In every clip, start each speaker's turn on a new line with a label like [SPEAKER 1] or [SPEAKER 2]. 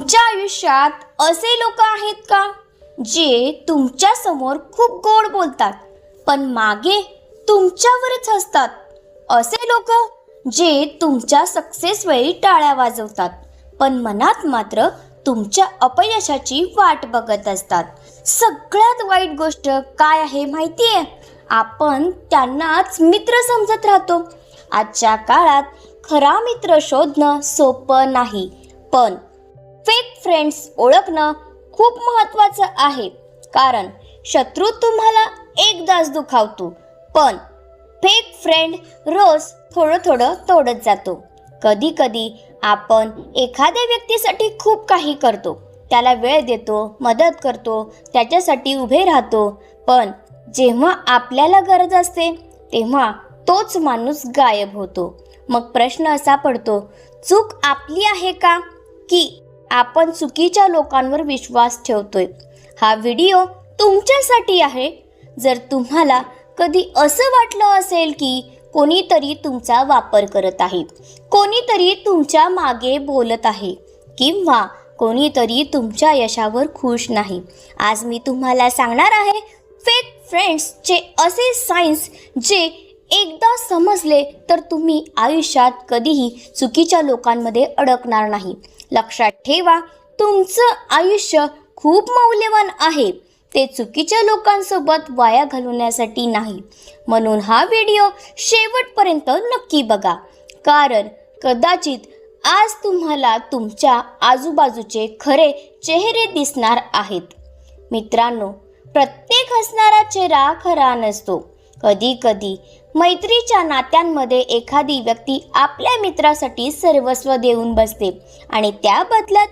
[SPEAKER 1] तुमच्या आयुष्यात असे लोक आहेत का जे तुमच्या समोर खूप गोड बोलतात पण मागे तुमच्यावरच हसतात? असे लोक जे तुमच्या सक्सेस वेळी टाळ्या वाजवतात पण मनात मात्र तुमच्या अपयशाची वाट बघत असतात. सगळ्यात वाईट गोष्ट काय आहे माहिती आहे? आपण त्यांनाच मित्र समजत राहतो. आजच्या काळात खरा मित्र शोधणं सोपं नाही, पण फेक फ्रेंड्स ओळखणं खूप महत्त्वाचं आहे. कारण शत्रू तुम्हाला एकदाच दुखावतो, पण फेक फ्रेंड रोज थोडं थोडं तोडत जातो. कधी कधी आपण एखाद्या व्यक्तीसाठी खूप काही करतो, त्याला वेळ देतो, मदत करतो, त्याच्यासाठी उभे राहतो, पण जेव्हा आपल्याला गरज असते तेव्हा तोच माणूस गायब होतो. मग प्रश्न असा पडतो, चूक आपली आहे का, की आपण चुकीच्या लोकांवर विश्वास ठेवतोय? हा व्हिडिओ तुमच्यासाठी आहे. जर तुम्हाला कधी असं वाटलं असेल की कोणीतरी तुमचा वापर करत आहे, कोणीतरी तुमच्या मागे बोलत आहे, किंवा कोणीतरी तुमच्या यशावर खुश नाही, आज मी तुम्हाला सांगणार आहे फेक फ्रेंड्सचे असे सायन्स जे एकदा समजले तर तुम्ही आयुष्यात कधीही चुकीच्या लोकांमध्ये अडकणार नाही. लक्षात ठेवा, तुमचं आयुष्य खूप मौल्यवान आहे, ते चुकीच्या लोकांसोबत वाया घालवण्यासाठी नाही. म्हणून हा व्हिडिओ शेवटपर्यंत नक्की बघा, कारण कदाचित आज तुम्हाला तुमच्या आजूबाजूचे खरे चेहरे दिसणार आहेत. मित्रांनो, प्रत्येक हसणारा चेहरा खरा नसतो. कधी कधी मैत्रीच्या नात्यांमध्ये एखादी व्यक्ती आपल्या मित्रासाठी सर्वस्व देऊन बसते आणि त्या बदल्यात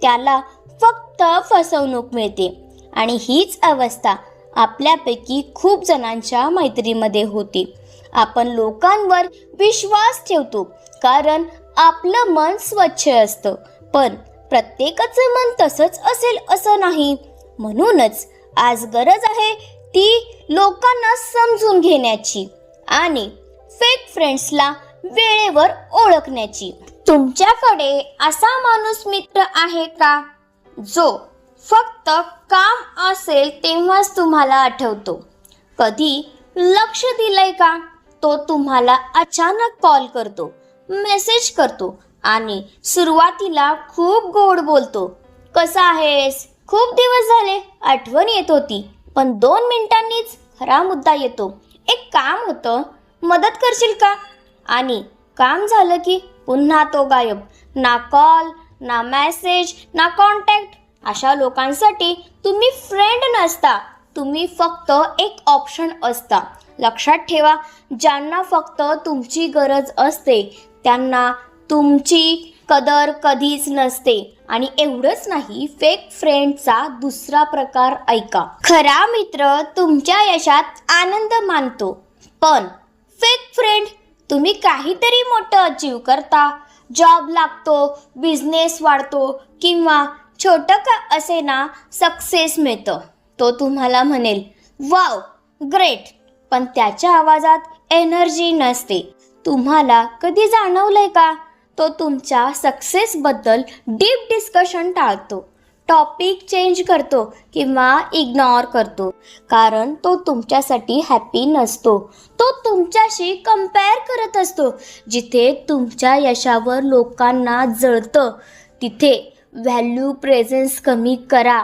[SPEAKER 1] त्याला फक्त फसवणूक मिळते. आणि हीच अवस्था आपल्यापैकी खूप जणांच्या मैत्रीमध्ये होती. आपण लोकांवर विश्वास ठेवतो कारण आपलं मन स्वच्छ असतं, पण प्रत्येकाचं मन तसंच असेल असं नाही. म्हणूनच आज गरज आहे ती लोकांना समजून घेण्याची आणि फेक फ्रेंड्सला वेळेवर ओळखण्याची. तुमच्याकडे असा माणूस मित्र आहे का जो फक्त काम असेल तेव्हाच तुम्हाला आठवतो? कधी लक्ष दिलंय का? तो तुम्हाला अचानक कॉल करतो, मेसेज करतो आणि सुरुवातीला खूप गोड बोलतो. कसा आहेस? खूप दिवस झाले, आठवण येत होती. पण 2 मिनिटांनीच खरा मुद्दा येतो. एक काम होतं, मदत करशील का? आणि काम झालं की पुन्हा तो गायब. ना कॉल, ना मेसेज, ना कॉन्टॅक्ट. अशा लोकांसाठी तुम्ही फ्रेंड नसता, तुम्ही फक्त एक ऑप्शन असता. लक्षात ठेवा, ज्यांना फक्त तुमची गरज असते त्यांना तुमची कदर कधीच नसते. आणि एवढंच नाही, फेक फ्रेंडचा दुसरा प्रकार ऐका. खरा मित्र तुमच्या यशात आनंद मानतो, पण फेक फ्रेंड तुम्ही काहीतरी मोठं अचीव करता, जॉब लागतो, बिझनेस वाढतो किंवा छोटं का असे ना सक्सेस मिळतं, तो तुम्हाला म्हणेल वाव ग्रेट, पण त्याच्या आवाजात एनर्जी नसते. तुम्हाला कधी जाणवलंय का? तो तुमच्या सक्सेसबद्दल डीप डिस्कशन टाळतो, टॉपिक चेंज करतो किंवा इग्नोर करतो, कारण तो तुमच्यासाठी हॅपी नसतो. तो तुमच्याशी कंपेअर करत असतो. जिथे तुमच्या यशावर लोकांना जळतं तिथे व्हॅल्यू प्रेझेन्स कमी करा,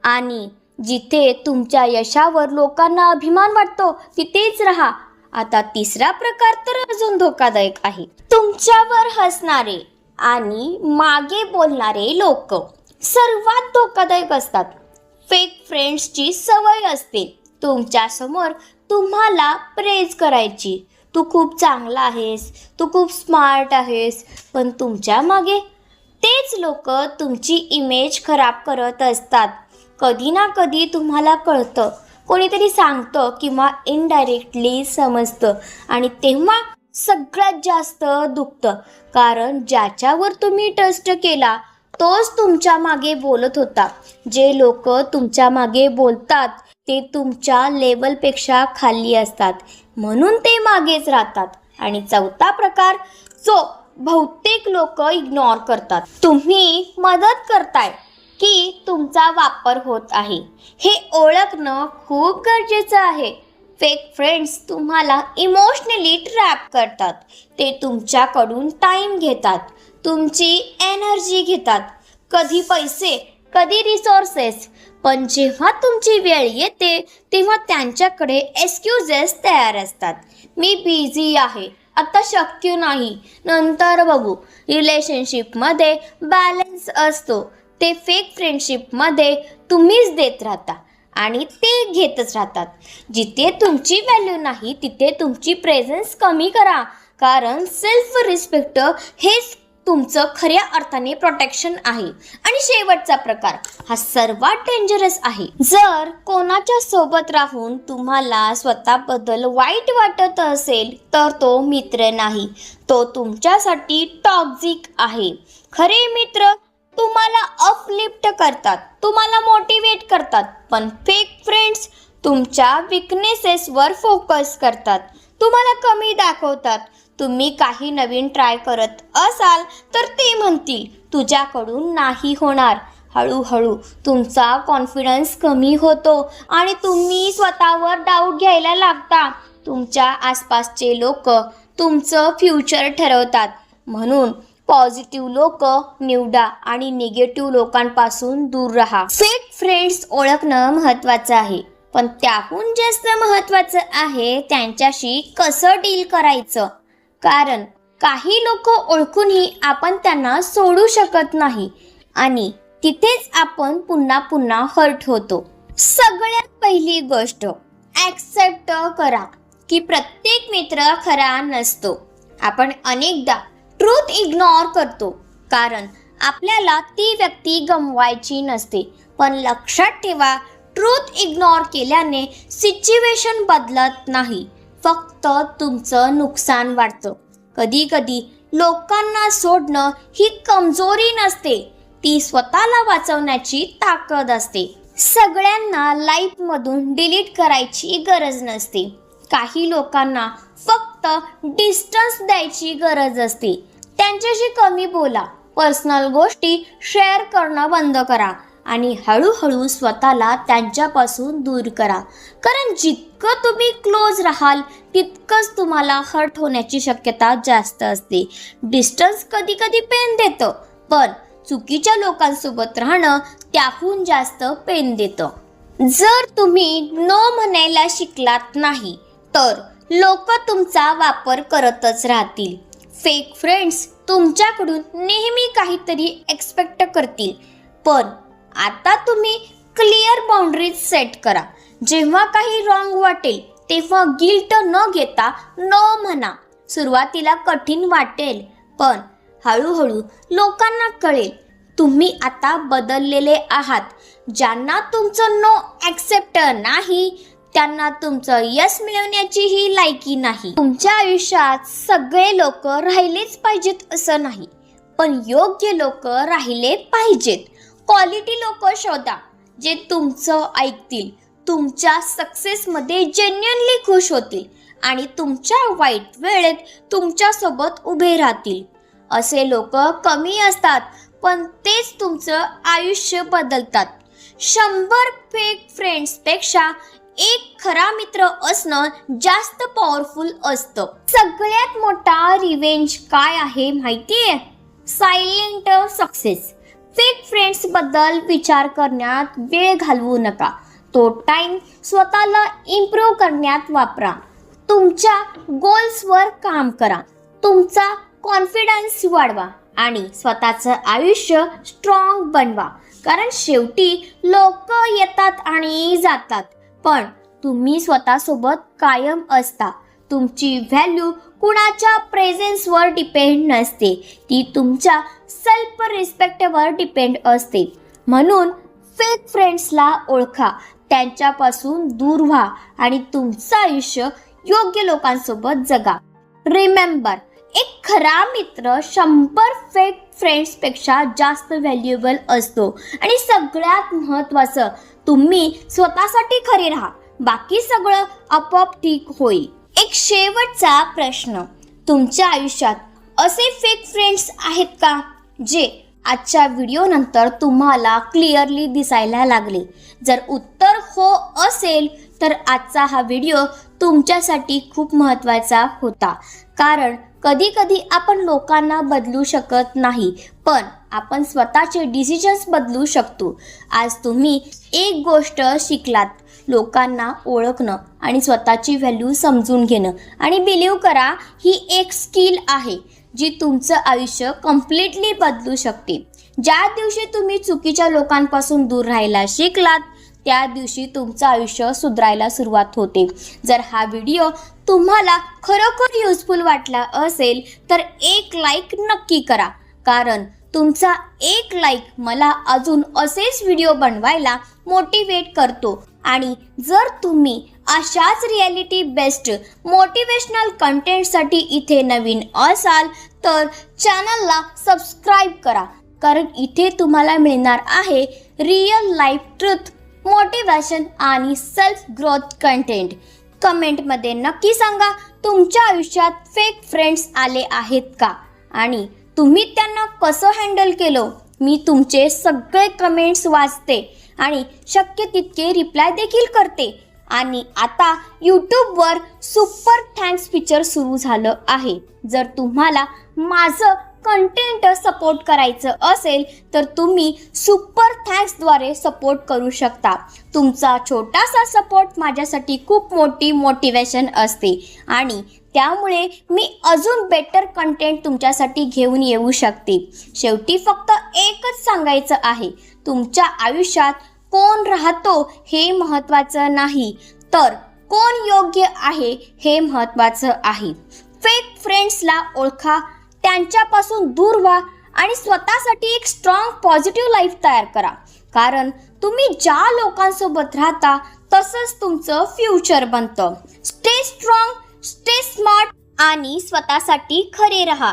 [SPEAKER 1] आणि जिथे तुमच्या यशावर लोकांना अभिमान वाटतो तिथेच राहा. आता तिसरा प्रकार तर अजून धोकादायक आहे. तुमच्यावर हसणारे आणि मागे बोलणारे लोक सर्वात धोकादायक असतात. फेक फ्रेंड्सची सवय असते तुमच्या समोर तुम्हाला प्रेज करायची. तू खूप चांगला आहेस, तू खूप स्मार्ट आहेस, पण तुमच्या मागे तेच लोक तुमची इमेज खराब करत असतात. कधी ना कधी तुम्हाला कळतं, कोणीतरी सांगतं किंवा इनडायरेक्टली समजतं, आणि तेव्हा सगळ्यात जास्त दुखतं. कारण ज्याच्यावर तुम्ही ट्रस्ट केला तोच तुमच्या मागे बोलत होता. जे लोक तुमच्या मागे बोलतात ते तुमच्या लेवलपेक्षा खाली असतात, म्हणून ते मागेच राहतात. आणि चौथा प्रकार जो बहुतेक लोक इग्नोर करतात. तुम्ही मदत करताय की तुमचा वापर होत आहे हे ओळखणं खूप गरजेचं आहे. फेक फ्रेंड्स तुम्हाला इमोशनली ट्रॅप करतात. ते तुमच्याकडून टाइम घेतात, तुमची एनर्जी घेतात, कधी पैसे, कधी रिसोर्सेस. पण जेव्हा तुमची वेळ येते तेव्हा त्यांच्याकडे एक्सक्युजेस तयार असतात. मी बिझी आहे, आता शक्य नाही, नंतर बघू. रिलेशनशिपमध्ये बॅलन्स असतो. ते फेक फ्रेंडशिपमध्ये तुम्हीच देत राहता आणि ते घेतच राहतात. जिथे तुमची व्हॅल्यू नाही तिथे तुमची प्रेझेन्स कमी करा, कारण सेल्फ रिस्पेक्ट हेच तुमचं खऱ्या अर्थाने प्रोटेक्शन आहे. आणि शेवटचा प्रकार हा सर्वात डेंजरस आहे. जर कोणाच्या सोबत राहून तुम्हाला स्वतःबद्दल वाईट वाटत असेल तर तो मित्र नाही, तो तुमच्यासाठी टॉक्झिक आहे. खरे मित्र तुम्हाला अपलिफ्ट करतात, तुम्हाला मोटिवेट करतात. पण फेक फ्रेंड्स तुमच्या विकनेसेसवर फोकस करतात, तुम्हाला कमी दाखवतात. तुम्ही काही नवीन ट्राय करत असाल तर ते म्हणतील तुझ्याकडून नाही होणार. हळूहळू तुमचा कॉन्फिडन्स कमी होतो आणि तुम्ही स्वतःवर डाऊट घ्यायला लागता. तुमच्या आसपासचे लोक तुमचं फ्युचर ठरवतात. म्हणून पॉझिटिव्ह लोक निवडा आणि निगेटिव्ह लोकांपासून दूर राहा. फेक फ्रेंड्स ओळखणं महत्त्वाचं आहे, पण त्याहून जास्त महत्त्वाचं आहे त्यांच्याशी कसं डील करायचं. कारण काही लोक ओळखूनही आपण त्यांना सोडू शकत नाही आणि तिथेच आपण पुन्हा पुन्हा हर्ट होतो. सगळ्यात पहिली गोष्ट, ॲक्सेप्ट करा की प्रत्येक मित्र खरा नसतो. आपण अनेकदा ट्रूथ इग्नोर करतो कारण आपल्याला ती व्यक्ती गमवायची नसते. पण लक्षात ठेवा, ट्रूथ इग्नोर केल्याने सिच्युएशन बदलत नाही, फक्त तुमचं नुकसान वाढतं. कधी कधी लोकांना सोडणं ही कमजोरी नसते, ती स्वतःला वाचवण्याची ताकद असते. सगळ्यांना लाईफमधून डिलीट करायची गरज नसते. काही लोकांना फक्त डिस्टन्स द्यायची गरज असते. त्यांच्याशी कमी बोला, पर्सनल गोष्टी शेअर करणं बंद करा आणि हळूहळू स्वतःला त्यांच्यापासून दूर करा. कारण जितकं तुम्ही क्लोज राहाल तितकंच तुम्हाला हर्ट होण्याची शक्यता जास्त असते. डिस्टन्स कधी कधी पेन देतं, पण चुकीच्या लोकांसोबत राहणं त्याहून जास्त पेन देतं. जर तुम्ही नो म्हणायला शिकलात नाही तर लोक तुमचा वापर करतच राहतील. फेक फ्रेंड्स तुमच्याकडून नेहमी काहीतरी एक्सपेक्ट करतील, पण आता तुम्ही क्लिअर बाउंड्रीज सेट करा. जेव्हा काही रॉंग वाटेल तेव्हा गिल्ट न घेता नो म्हणा. सुरुवातीला कठीण वाटेल, पण हळूहळू लोकांना कळेल तुम्ही आता बदललेले आहात. ज्यांना तुमचं नो ॲक्सेप्ट नाही त्यांना तुमचं यस मिळवण्याचीही लायकी नाही. तुमच्या आयुष्यात सगळे लोक राहिलेच पाहिजेत असं नाही, पण योग्य लोक राहिले पाहिजेत. क्वालिटी लोक शोधा जे तुमचं ऐकतील, तुमच्या सक्सेसमध्ये जेन्युइनली खुश होतील आणि तुमच्या वाईट वेळेत तुमच्यासोबत उभे राहतील. असे लोक कमी असतात, पण तेच तुमचं आयुष्य बदलतात. 100 फेक फ्रेंड्सपेक्षा एक खरा मित्र असणं जास्त पॉवरफुल असतं. सगळ्यात मोठा रिवेंज काय आहे माहितीये? Silent success. फेक फ्रेंड्स बद्दल विचार करण्यात वेळ घालवू नका. तो टाइम स्वतःला इम्प्रूव्ह करण्यात वापरा. तुमच्या गोल्सवर काम करा, तुमचा कॉन्फिडन्स वाढवा आणि स्वतःचं आयुष्य स्ट्रॉंग बनवा. कारण शेवटी लोक येतात आणि जातात, पण तुम्ही स्वतःसोबत कायम असता. तुमची व्हॅल्यू कुणाच्या प्रेझेन्सवर डिपेंड नसते, ती तुमच्या सेल्फ रिस्पेक्टवर डिपेंड असते. म्हणून फेक फ्रेंड्सला ओळखा, त्यांच्यापासून दूर व्हा आणि तुमचं आयुष्य योग्य लोकांसोबत जगा. रिमेंबर, एक खरा मित्र 100 फेक फ्रेंड्सपेक्षा जास्त व्हॅल्युएबल असतो. आणि सगळ्यात महत्त्वाचं, तुम्ही स्वतःसाठी खरे राहा, बाकी सगळं आपोआप ठीक होईल. एक शेवटचा प्रश्न, तुमच्या आयुष्यात असे फेक फ्रेंड्स आहेत का जे आजच्या व्हिडिओनंतर तुम्हाला क्लिअरली दिसायला लागले? जर उत्तर हो असेल तर आजचा हा व्हिडिओ तुमच्यासाठी खूप महत्त्वाचा होता. कारण कधी कधी आपण लोकांना बदलू शकत नाही, पण आपण स्वतःचे डिसिजन्स बदलू शकतो. आज तुम्ही एक गोष्ट शिकलात, लोकांना ओळखणं आणि स्वतःची व्हॅल्यू समजून घेणं. आणि बिलीव्ह करा, ही एक स्किल आहे जी तुमचं आयुष्य कम्प्लिटली बदलू शकते. ज्या दिवशी तुम्ही चुकीच्या लोकांपासून दूर राहायला शिकलात, त्या दिवशी तुमचं आयुष्य सुधारायला सुरुवात होते. जर हा व्हिडिओ तुम्हाला खरोखर युजफुल वाटला असेल तर एक लाईक नक्की करा, कारण तुमचा एक लाईक मला अजून असेच व्हिडिओ बनवायला मोटिवेट करतो. आणि जर तुम्ही अशाच रिॲलिटी बेस्ड मोटिवेशनल कंटेंटसाठी इथे नवीन असाल तर चॅनलला सबस्क्राईब करा, कारण इथे तुम्हाला मिळणार आहे रिअल लाईफ ट्रुथ, मोटिवेशन आणि सेल्फ ग्रोथ कंटेंट. कमेंटमध्ये नक्की सांगा तुमच्या आयुष्यात फेक फ्रेंड्स आले आहेत का आणि तुम्ही त्यांना कसं हँडल केलं. मी तुमचे सगळे कमेंट्स वाचते आणि शक्य तितके रिप्लाय देखील करते. आणि आता यूट्यूबवर सुपर थँक्स फीचर सुरू झालं आहे. जर तुम्हाला माझं कंटेंट सपोर्ट करायचं असेल तर तुम्ही सुपर थँक्सद्वारे सपोर्ट करू शकता. तुमचा छोटासा सपोर्ट माझ्यासाठी खूप मोठी मोटिवेशन असते आणि त्यामुळे मी अजून बेटर कंटेंट तुमच्यासाठी घेऊन येऊ शकते. शेवटी फक्त एकच सांगायचं आहे, तुमच्या आयुष्यात कोण राहतो हे महत्त्वाचं नाही, तर कोण योग्य आहे हे महत्त्वाचं आहे. फेक फ्रेंड्सला ओळखा, त्यांच्यापासून दूर व्हा आणि स्वतःसाठी एक स्ट्रॉंग पॉझिटिव्ह लाईफ तयार करा. कारण तुम्ही ज्या लोकांसोबत राहता तसंच तुमचं फ्युचर बनतं. स्टे स्ट्रॉंग, स्टे स्मार्ट आणि स्वतःसाठी खरे रहा.